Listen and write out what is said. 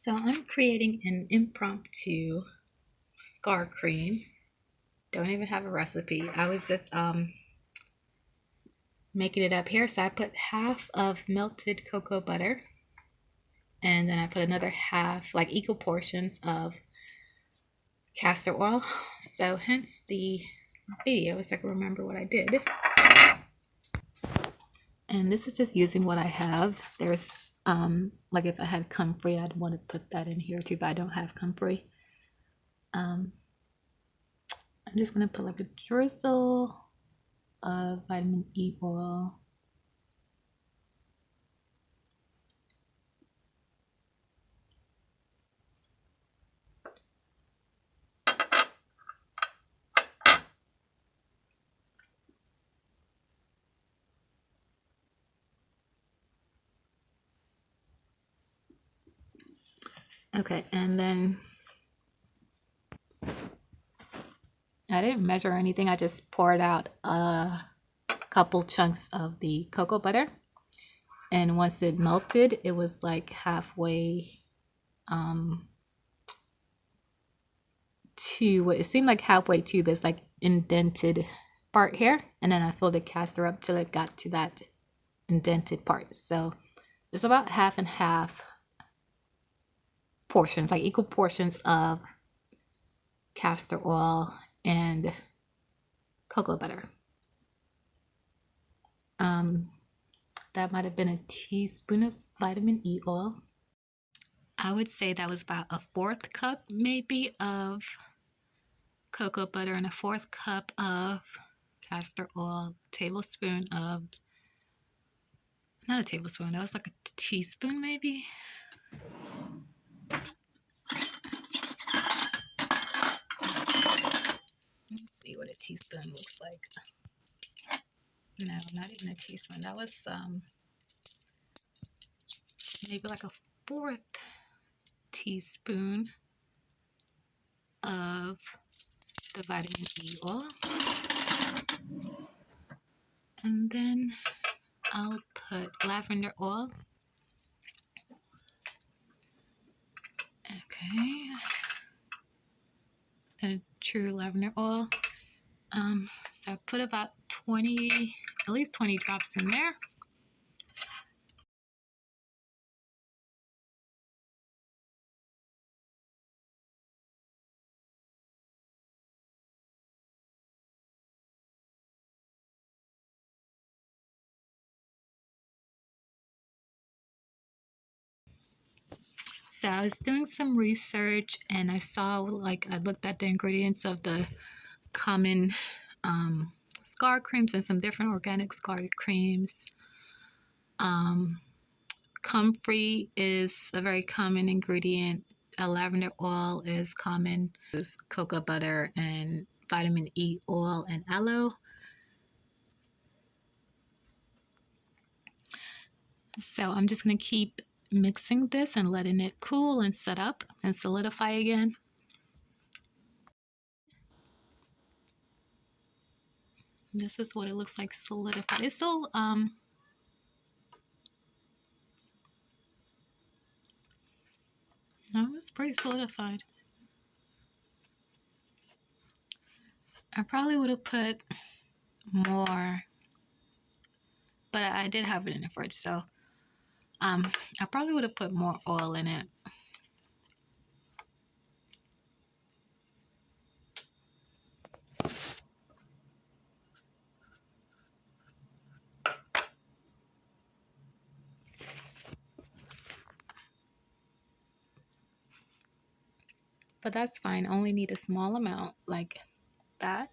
So I'm creating an impromptu scar cream. Don't even have a recipe. I was just making it up here. So I put half of melted cocoa butter, and then I put another half, like equal portions of castor oil. So hence the video, so I can remember what I did. And this is just using what I have. There's like if I had comfrey, I'd want to put that in here too, but I don't have comfrey. I'm just gonna put like a drizzle of vitamin E oil. Okay, and then I didn't measure anything. I just poured out a couple chunks of the cocoa butter. And once it melted, it was like halfway to what it seemed like halfway to this like indented part here. And then I filled the castor up till it got to that indented part. So it's about half and half portions, like equal portions of castor oil and cocoa butter. That might have been a teaspoon of vitamin E oil. I would say that was about a 1/4 cup maybe of cocoa butter and a 1/4 cup of castor oil, tablespoon of, not a tablespoon, that was like a teaspoon maybe. Let's see what a teaspoon looks like. No, not even a teaspoon. That was maybe like a 1/4 teaspoon of the vitamin E oil. And then I'll put lavender oil. Okay. A true lavender oil. So I put about 20, at least 20 drops in there. So I was doing some research and I saw, like, I looked at the ingredients of the common scar creams and some different organic scar creams. Comfrey is a very common ingredient. Lavender oil is common. There's cocoa butter and vitamin E oil and aloe. So I'm just going to keep mixing this and letting it cool and set up and solidify again. This is what it looks like solidified. It's still no, it's pretty solidified. I probably would have put more, but I did have it in the fridge, so I probably would have put more oil in it. But that's fine. Only need a small amount like that.